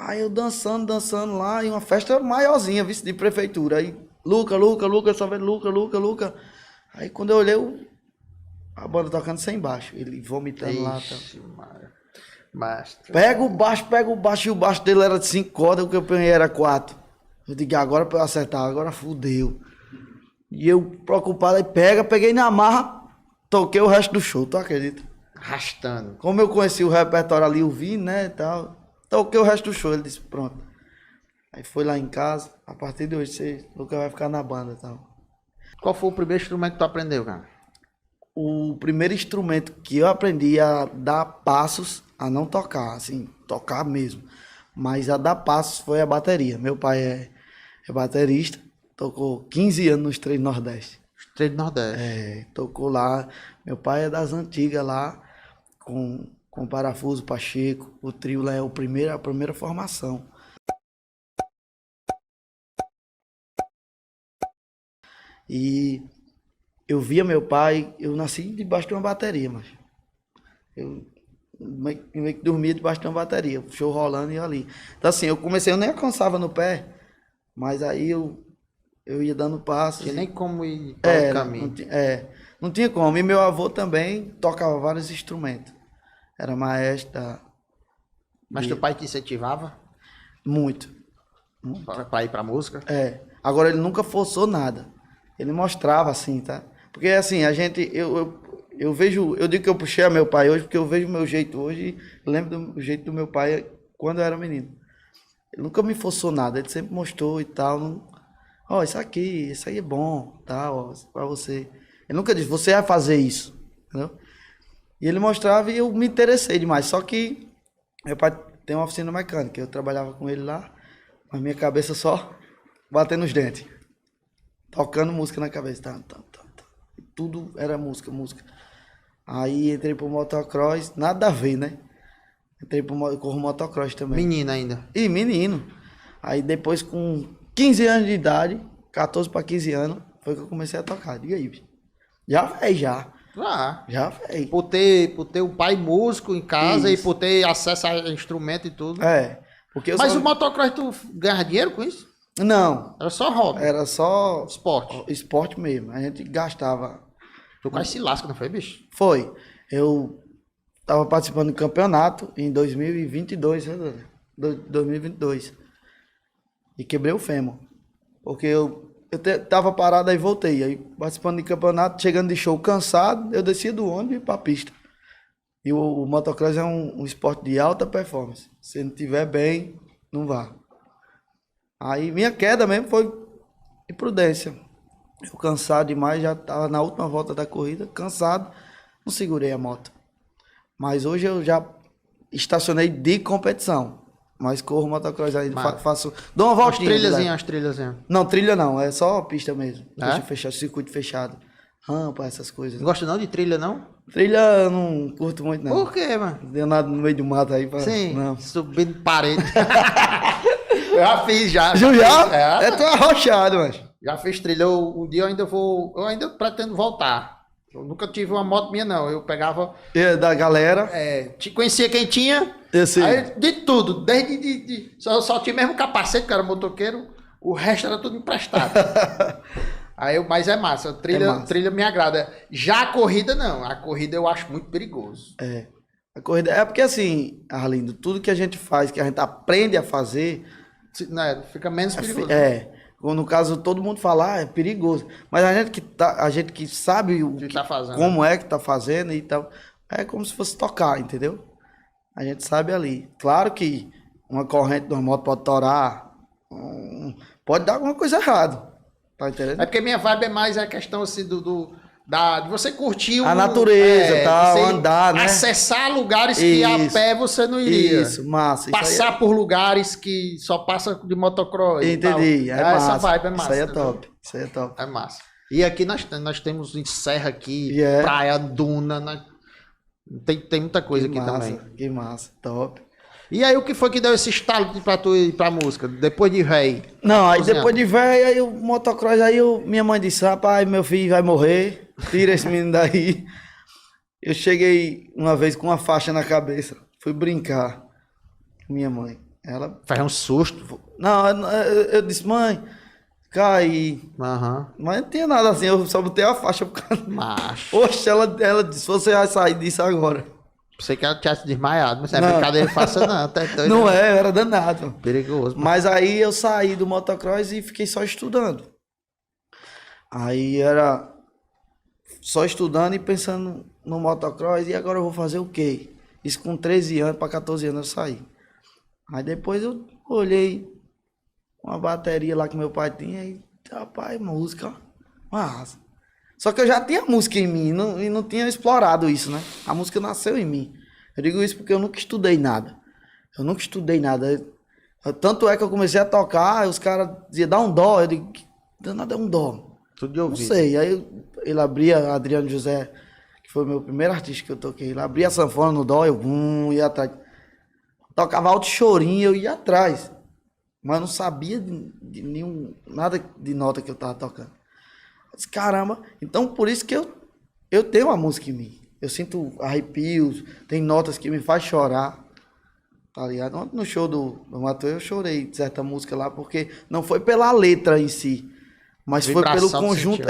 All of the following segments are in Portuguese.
Aí eu dançando lá, em uma festa maiorzinha, vice de prefeitura. Aí, Luca, só vendo Luca. Aí quando eu olhei, a banda tocando sem baixo, ele vomitando lá. Ixi, mas... Pega o baixo, e o baixo dele era de 5 cordas, o que eu peguei era 4. Eu digo, agora pra eu acertar, agora fudeu. E eu preocupado, aí peguei na marra, toquei o resto do show, tu acredita? Arrastando. Como eu conheci o repertório ali, o Vini, né, e tal, toquei o resto do show, ele disse, pronto. Aí foi lá em casa, a partir de hoje, o Lucas vai ficar na banda e tal. Qual foi o primeiro instrumento que tu aprendeu, cara? O primeiro instrumento que eu aprendi a dar passos, a não tocar, assim, tocar mesmo. Mas a dar passos foi a bateria. Meu pai é baterista, tocou 15 anos nos Três Nordeste. Os Três do Nordeste. É, tocou lá. Meu pai é das antigas lá, com Parafuso, Pacheco. O trio lá é a primeira formação. E eu via meu pai, eu nasci debaixo de uma bateria, mas eu meio que dormia debaixo de uma bateria, o show rolando e eu ali. Então assim, eu nem alcançava no pé, mas aí eu ia dando passos. Tinha nem como ir para o caminho. Não tinha como. E meu avô também tocava vários instrumentos. Era maestro Mas teu pai te incentivava muito. para ir para música? Agora ele nunca forçou nada. Ele mostrava assim, tá? Porque assim, eu vejo, eu digo que eu puxei a meu pai hoje, porque eu vejo o meu jeito hoje, eu lembro do jeito do meu pai quando eu era menino. Ele nunca me forçou nada, ele sempre mostrou e tal. Ó, isso aí é bom, tal, ó, pra você. Ele nunca disse, você vai fazer isso, entendeu? E ele mostrava e eu me interessei demais. Só que meu pai tem uma oficina mecânica, eu trabalhava com ele lá, mas minha cabeça só batendo os dentes. Tocando música na cabeça, tá. Tudo era música. Aí entrei pro motocross, nada a ver, né? Corro motocross também. Menino ainda. E menino. Aí depois com 15 anos de idade, 14 para 15 anos, foi que eu comecei a tocar. Diga aí, bicho. Já. Já, velho. Por ter o pai músico em casa. Isso. E por ter acesso a instrumento e tudo. Porque mas o motocross, tu ganha dinheiro com isso? Não. Era só hobby. Era só... Esporte. Esporte mesmo. A gente gastava... Tu quase se lasca, não foi, bicho? Foi. Eu tava participando do campeonato em 2022, né? 2022. E quebrei o fêmur. Porque eu tava parado, aí voltei. Aí participando de campeonato, chegando de show cansado, eu descia do ônibus e ia pra pista. E o motocross é um esporte de alta performance. Se não tiver bem, não vá. Aí minha queda mesmo foi imprudência. Eu cansado demais, já estava na última volta da corrida, cansado, não segurei a moto. Mas hoje eu já estacionei de competição. Mas corro motocross ainda, faço... Dou uma voltinha. As trilhazinhas. Não, trilha não, é só pista mesmo. Pista fechada, circuito fechado. Rampa, essas coisas. Não gosta não de trilha, não? Trilha eu não curto muito, não. Por quê, mano? Deu nada no meio do mato aí pra... Sim, não. subindo parede. Eu já fiz, já. Já? É tu arrochado, mas. Já fiz trilha. Um dia eu ainda pretendo voltar. Eu nunca tive uma moto minha, não. Eu pegava... Da galera. Te conhecia quem tinha. Aí, de tudo. Desde... Só tinha mesmo capacete, que era motoqueiro. O resto era tudo emprestado. Mas é massa. Trilha me agrada. Já a corrida, não. A corrida eu acho muito perigoso. A corrida... É porque assim, Arlindo, tudo que a gente faz, que a gente aprende a fazer... Fica menos perigoso. No caso, todo mundo fala, é perigoso. Mas a gente que sabe como é que tá fazendo e tal, é como se fosse tocar, entendeu? A gente sabe ali. Claro que uma corrente de uma moto pode torar, pode dar alguma coisa errada. Tá entendendo? É porque minha vibe é mais a questão assim de você curtir a natureza, tal, andar, né? Acessar lugares que a pé você não iria. Isso, massa. Passar por lugares que só passa de motocross. Entendi. Essa vibe é massa. Isso aí é top. Isso aí é top. É massa. E aqui nós temos em Serra aqui, praia, duna, tem muita coisa aqui também. Que massa, top. E aí o que foi que deu esse estalo pra tu ir pra música? Depois de véi? Não, aí depois de véi, aí o motocross, minha mãe disse, rapaz, meu filho vai morrer. Tira esse menino daí. Eu cheguei uma vez com uma faixa na cabeça. Fui brincar com minha mãe. Ela... Faz um susto. Não, eu disse, mãe, caí. Mas não tinha nada assim, eu só botei a faixa pro cara. Macho. Poxa, ela disse, você vai sair disso agora. Pensei que ela tivesse desmaiado, mas não é brincadeira fácil não, tá doido. Não era danado. Perigoso. Mas aí eu saí do motocross e fiquei só estudando. Aí era só estudando e pensando no motocross, e agora eu vou fazer o quê? Isso com 13 anos, para 14 anos eu saí. Aí depois eu olhei uma bateria lá que meu pai tinha e, rapaz, música, massa. Só que eu já tinha música em mim e não tinha explorado isso, né? A música nasceu em mim. Eu digo isso porque eu nunca estudei nada. Tanto é que eu comecei a tocar, os caras diziam, dá um dó. Eu digo, danado é um dó. Tudo de ouvido. Não sei. Aí ele abria, Adriano José, que foi o meu primeiro artista que eu toquei. Ele abria a sanfona no dó, eu ia atrás. Tocava alto chorinho, eu ia atrás. Mas eu não sabia de nada de nota que eu tava tocando. Eu disse, caramba, então por isso que eu tenho uma música em mim. Eu sinto arrepios, tem notas que me faz chorar. Tá ligado? Ontem no show do Matheus eu chorei de certa música lá, porque não foi pela letra em si, mas foi pelo conjunto,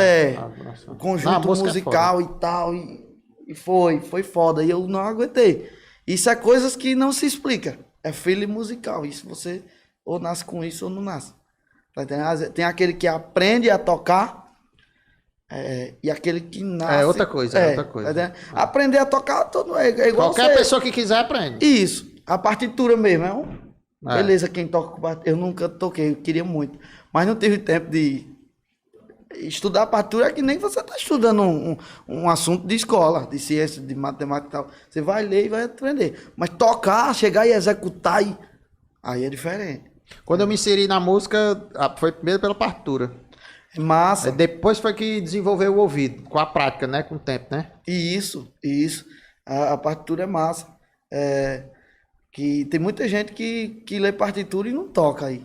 o conjunto musical e tal, e foi foda, e eu não aguentei. Isso é coisas que não se explica, é feeling musical, isso você ou nasce com isso ou não nasce. Tem aquele que aprende a tocar, e aquele que nasce... É outra coisa. Aprender a tocar é igual qualquer pessoa que quiser aprende. Isso. A partitura mesmo, beleza, quem toca com partitura, eu nunca toquei, eu queria muito, mas não tive tempo de estudar a partitura, é que nem você está estudando um assunto de escola, de ciência, de matemática e tal, você vai ler e vai aprender, mas tocar, chegar e executar, aí é diferente. Quando eu me inseri na música, foi primeiro pela partitura. Massa. Depois foi que desenvolveu o ouvido, com a prática, né, com o tempo, né? Isso, a partitura é massa, que tem muita gente que lê partitura e não toca aí.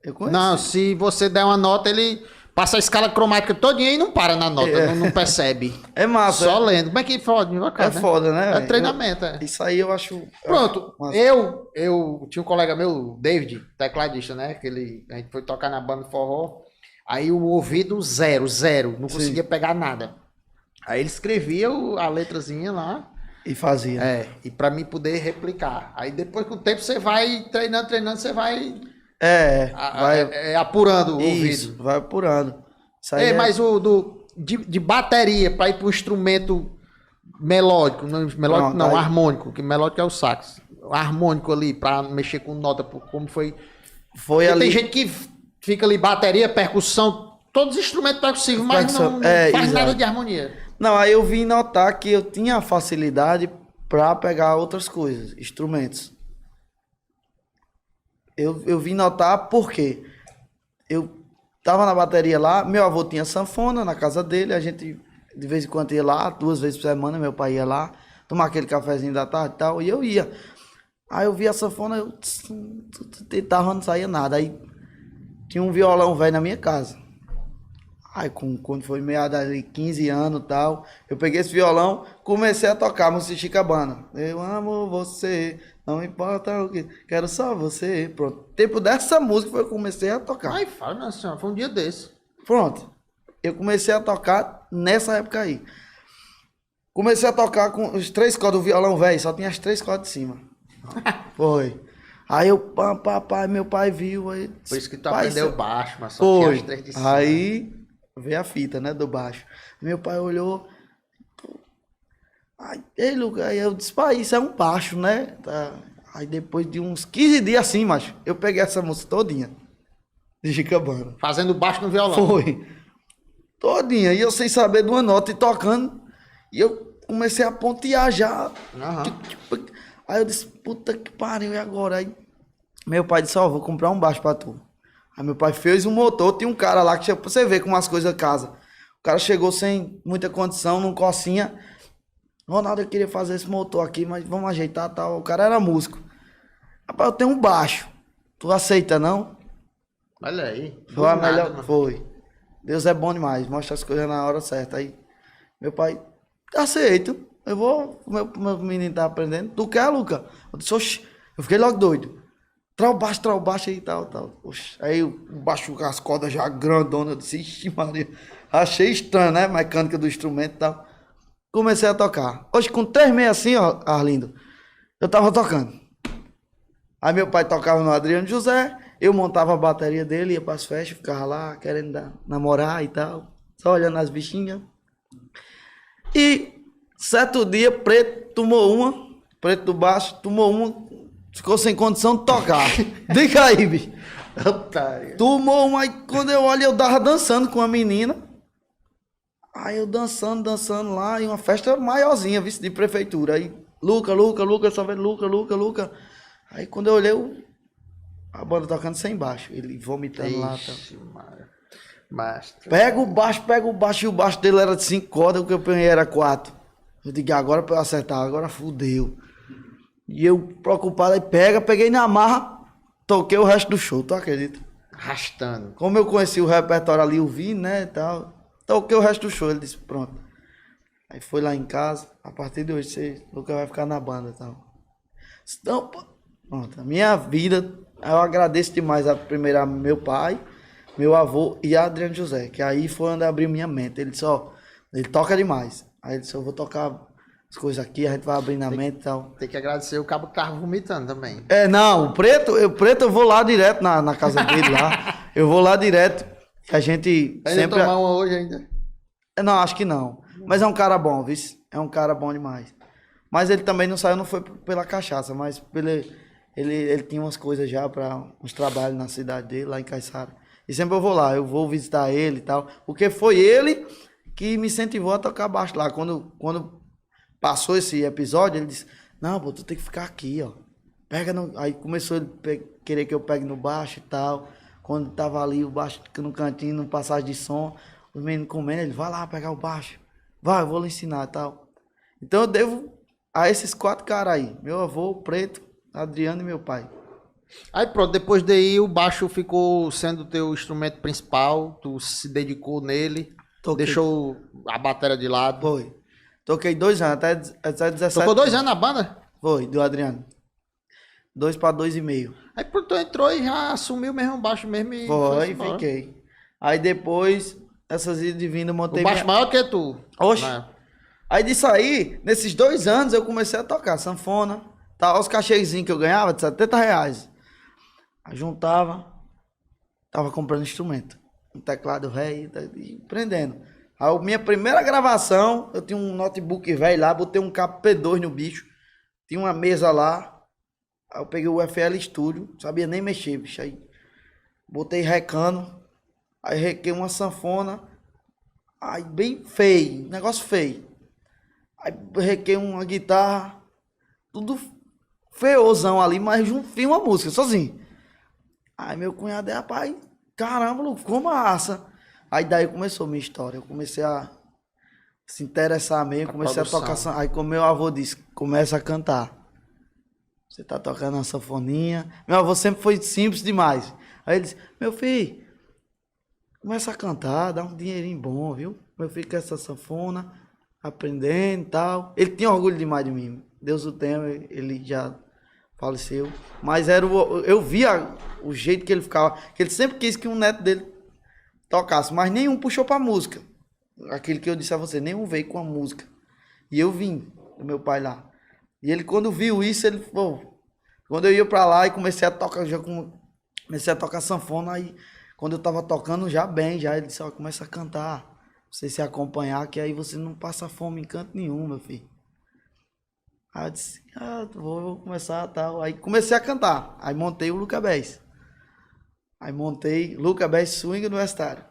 Eu conheço. Não, se você der uma nota, ele passa a escala cromática todinha e não para na nota, não percebe. É massa. Só lendo. Como é que foda? É foda, né? É treinamento, Isso aí eu acho... Pronto, eu tinha um colega meu, David, tecladista, né? A gente foi tocar na banda de forró, aí o ouvido zero, não conseguia pegar nada. Aí ele escrevia a letrazinha lá, e fazia. E pra mim poder replicar. Aí depois, com o tempo, você vai treinando, você vai... vai apurando o isso, ouvido. vai apurando. Isso aí mas de bateria pra ir pro instrumento melódico, não, harmônico, que melódico é o sax. Harmônico ali, pra mexer com nota, como foi... Foi ali... Tem gente que fica ali, bateria, percussão, todos os instrumentos percussivos, mas não faz nada de harmonia. Não, aí eu vim notar que eu tinha facilidade para pegar outras coisas, instrumentos. Eu vim notar porque eu tava na bateria lá, meu avô tinha sanfona na casa dele, a gente de vez em quando ia lá, 2 vezes por semana, meu pai ia lá, tomar aquele cafezinho da tarde e tal, e eu ia. Aí eu via a sanfona, eu tentava, não saía nada. Aí tinha um violão velho na minha casa. Aí, quando foi meado ali, 15 anos e tal, eu peguei esse violão, comecei a tocar música chicabana. Eu amo você, não importa o que, quero só você. Pronto. Tempo dessa música foi que eu comecei a tocar. Ai, fala, minha senhora, foi um dia desse. Pronto. Eu comecei a tocar nessa época aí. Comecei a tocar com os 3 cordas do violão velho, só tinha as 3 cordas de cima. Foi. Aí eu, meu pai viu. Aí, por isso que tu aprendeu baixo, mas só tinha as 3 de cima. Aí... veio a fita, né, do baixo. Meu pai olhou. Aí eu disse, pai, isso é um baixo, né? Aí depois de uns 15 dias assim, macho, eu peguei essa música todinha. De Chicabana. Fazendo baixo no violão. Foi. Todinha. E eu sem saber de uma nota e tocando. E eu comecei a pontear já. Aí eu disse, puta que pariu, e agora? Aí meu pai disse, vou comprar um baixo pra tu. Aí meu pai fez um motor, tinha um cara lá que chegou, pra você ver como as coisas casam. O cara chegou sem muita condição, num cocinha. Ronaldo, eu queria fazer esse motor aqui, mas vamos ajeitar tal. O cara era músico. Rapaz, eu tenho um baixo. Tu aceita, não? Olha aí. Foi a melhor. Foi. Deus é bom demais, mostra as coisas na hora certa. Aí meu pai, aceito. Eu vou, meu menino tá aprendendo. Tu quer, Luca? Eu disse, oxi. Eu fiquei logo doido. Trau baixo aí e tal. Oxe, aí o baixo com as cordas já grandona, eu disse, ixi, Maria. Achei estranho, né? Mecânica do instrumento e tal. Comecei a tocar. Hoje, com 3 meses assim, ó, Arlindo, eu tava tocando. Aí meu pai tocava no Adriano José, eu montava a bateria dele, ia pras festas, ficava lá querendo namorar e tal, só olhando as bichinhas. E certo dia, Preto tomou uma, Preto do baixo, tomou uma, ficou sem condição de tocar. Diga aí, bicho. Tomou uma, aí quando eu olho, eu tava dançando com a menina. Aí eu dançando lá, em uma festa maiorzinha, vice de prefeitura. Aí, Luca, só vendo Luca. Aí quando eu olhei, a banda tocando sem baixo, ele vomitando lá. Tá. Pega o baixo, e o baixo dele era de 5 cordas, o que eu peguei era 4. Eu digo, agora pra eu acertar, agora fudeu. E eu preocupado, aí peguei na marra, toquei o resto do show, tu acredita? Arrastando. Como eu conheci o repertório ali, o Vini, né, e tal, toquei o resto do show, ele disse, pronto. Aí foi lá em casa, a partir de hoje, Luca vai ficar na banda e tal. Então, pronto, a minha vida, eu agradeço demais primeiro a meu pai, meu avô e a Adriano José, que aí foi onde abriu minha mente. Ele disse, ele toca demais. Aí ele disse, eu vou tocar as coisas aqui, a gente vai abrir na mente e tal. Tem que agradecer o cabo que tava vomitando também. Não, o Preto eu vou lá direto na casa dele lá. Eu vou lá direto, que a gente Vai sempre... tomar uma hoje ainda? Não, acho que não. Mas é um cara bom, viu? É um cara bom demais. Mas ele também não saiu, não foi pela cachaça, mas ele tinha umas coisas já para uns trabalhos na cidade dele, lá em Caiçara. E sempre eu vou lá, eu vou visitar ele e tal. Porque foi ele que me incentivou a tocar baixo lá. Quando passou esse episódio, ele disse, não, pô, tu tem que ficar aqui, ó. Aí começou ele querer que eu pegue no baixo e tal. Quando tava ali o baixo no cantinho, no passagem de som, os meninos comendo, ele, vai lá pegar o baixo. Vai, eu vou lhe ensinar e tal. Então eu devo a esses 4 caras aí. Meu avô, o Preto, Adriano e meu pai. Aí pronto, depois daí o baixo ficou sendo o teu instrumento principal, tu se dedicou nele, deixou a bateria de lado. Foi. Toquei 2 anos, até 17. Tocou 2 anos na banda? Foi, do Adriano. 2 para 2,5. Aí pronto, tu entrou e já assumiu mesmo o baixo mesmo e foi, fiquei. Aí depois, essas idas de vinda, eu montei... O baixo maior que tu. Oxe. Aí disso aí, nesses 2 anos, eu comecei a tocar sanfona. Tá, os cachezinhos que eu ganhava, de R$70. Aí juntava, tava comprando instrumento. Um teclado velho, e aprendendo. A minha primeira gravação, eu tinha um notebook velho lá, botei um cabo P2 no bicho. Tinha uma mesa lá. Aí eu peguei o FL Studio, sabia nem mexer, bicho. Aí botei recano, aí requei uma sanfona. Aí bem feio, negócio feio. Aí requei uma guitarra, tudo feiozão ali, mas fiz uma música sozinho. Aí meu cunhado, rapaz, caramba, Lu, ficou massa. Aí daí começou a minha história. Eu comecei a se interessar mesmo, comecei a tocar. Aí como meu avô disse, começa a cantar. Você tá tocando uma sanfoninha. Meu avô sempre foi simples demais. Aí ele disse, meu filho, começa a cantar, dá um dinheirinho bom, viu? Meu filho com essa sanfona, aprendendo e tal. Ele tinha orgulho demais de mim. Deus o tenha, ele já faleceu. Mas eu via o jeito que ele ficava. Que ele sempre quis que um neto dele tocasse, mas nenhum puxou pra música. Aquele que eu disse a você, nenhum veio com a música. E eu vim do meu pai lá. E ele, quando viu isso, ele falou... Quando eu ia pra lá e comecei a tocar, comecei a tocar sanfona, aí quando eu tava tocando já bem, ele disse, começa a cantar. Você se acompanhar, que aí você não passa fome em canto nenhum, meu filho. Aí eu disse, vou começar tal. Aí comecei a cantar. Aí montei o Luca Bass. Aí montei Luca Bass Swing Universitário.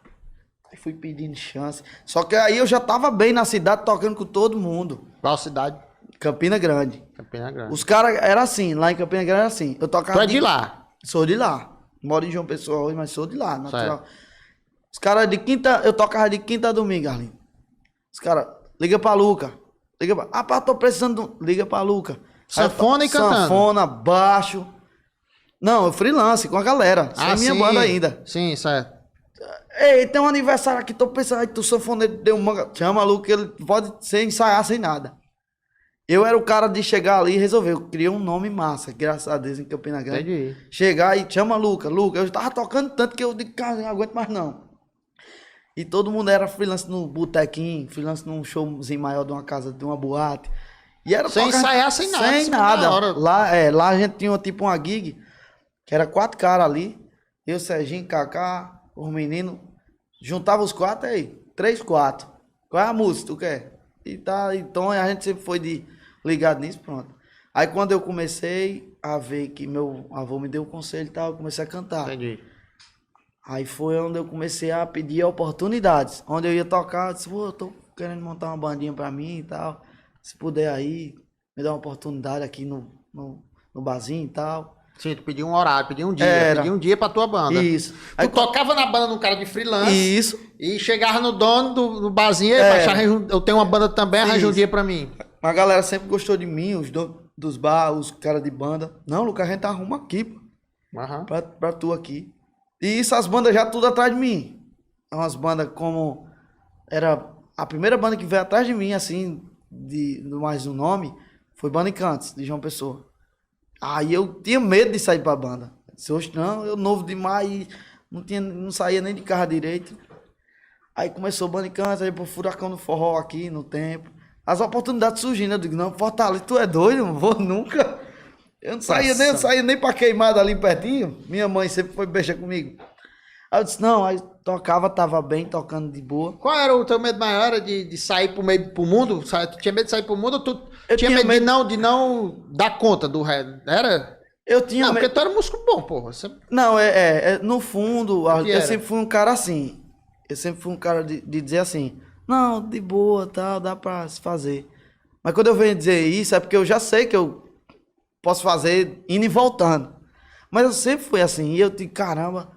Aí fui pedindo chance. Só que aí eu já tava bem na cidade, tocando com todo mundo. Qual cidade? Campina Grande. Campina Grande. Os caras eram assim, lá em Campina Grande era assim. Eu tocava. Tu é de lá? Sou de lá. Moro em João Pessoa hoje, mas sou de lá, natural. Os caras de quinta, eu tocava de quinta a domingo, Arlindo. Os caras, liga pra Luca. Tô precisando. Liga pra Luca. Sanfona e cantando. Sanfona, baixo. Não, eu freelance com a galera. Sem minha banda ainda. Sim, certo. Ei, tem um aniversário aqui, tô pensando, aí tu sanfoneiro deu uma. Chama Luca, ele pode ser ensaiar sem nada. Eu era o cara de chegar ali e resolver. Eu criei um nome massa, graças a Deus, em Campina Grande. Entendi. Chegar e chama Luca. Eu tava tocando tanto que eu digo, cara, não aguento mais não. E todo mundo era freelance no botequinho, freelance num showzinho maior de uma casa, de uma boate. E era sem ensaiar, sem nada. Sem nada. Lá a gente tinha tipo uma gig, que era 4 caras ali. Eu, Serginho, Kaká, os meninos. Juntava os 4 aí. 3, 4. Qual é a música tu quer? E tá, então a gente sempre foi ligado nisso, pronto. Aí quando eu comecei a ver que meu avô me deu o conselho e tal, eu comecei a cantar. Entendi. Aí foi onde eu comecei a pedir oportunidades. Onde eu ia tocar, eu disse, eu tô querendo montar uma bandinha pra mim e tal. Se puder aí, me dar uma oportunidade aqui no barzinho e tal. Sim, tu pediu um horário, pediu um dia. Pediu um dia pra tua banda. Isso. Aí, tu tocava na banda num cara de freelance. Isso. E chegava no dono do barzinho e eu tenho uma banda também, arranja um dia pra mim. A galera sempre gostou de mim, os donos dos bar, os caras de banda. Não, Lucas, a gente arruma aqui, pô. Uhum. Pra tu aqui. E isso, as bandas já tudo atrás de mim. Umas bandas como... Era a primeira banda que veio atrás de mim, assim, mais um nome, foi Banda Encantos, de João Pessoa. Aí eu tinha medo de sair pra banda. Disse, hoje não, eu novo demais, não saía nem de carro direito. Aí começou Banda Encantos, aí pro Furacão do Forró aqui, no tempo. As oportunidades surgindo, eu digo, não, Fortaleza, tu é doido, não vou nunca. Eu não saía nem pra queimada ali pertinho. Minha mãe sempre foi beijar comigo. Aí eu disse, não, aí tocava, tava bem, tocando de boa. Qual era o teu medo maior? Era de sair pro mundo? Tu tinha medo de sair pro mundo ou tu eu tinha medo de não dar conta do resto? Era? Eu tinha porque tu era um músico bom, porra. Você... Não, no fundo, eu sempre fui um cara assim. Eu sempre fui um cara de dizer assim, não, de boa, tal, dá pra se fazer. Mas quando eu venho dizer isso, é porque eu já sei que eu posso fazer indo e voltando. Mas eu sempre fui assim, e eu digo, caramba,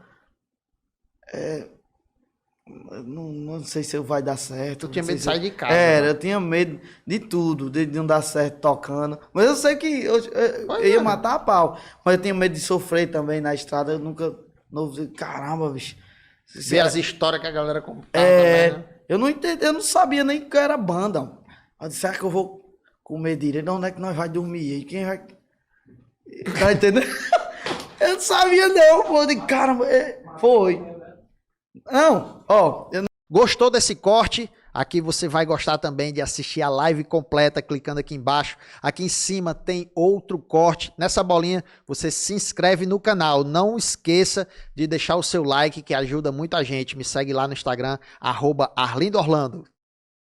não sei se vai dar certo. Tu tinha medo de sair de casa. Eu tinha medo de tudo, de não dar certo tocando. Mas eu sei que eu ia matar a pau. Mas eu tinha medo de sofrer também na estrada, eu nunca... Caramba, bicho. Ver as histórias que a galera contava também, né? Eu não sabia nem que era banda. Eu disse, será que eu vou comer direito? Onde é que nós vai dormir? E quem vai... Tá entendendo? Eu não sabia não, pô. De caramba, foi. Não, Gostou desse corte? Aqui você vai gostar também de assistir a live completa clicando aqui embaixo. Aqui em cima tem outro corte. Nessa bolinha você se inscreve no canal. Não esqueça de deixar o seu like que ajuda muito a gente. Me segue lá no Instagram, @ArlindoOrlando.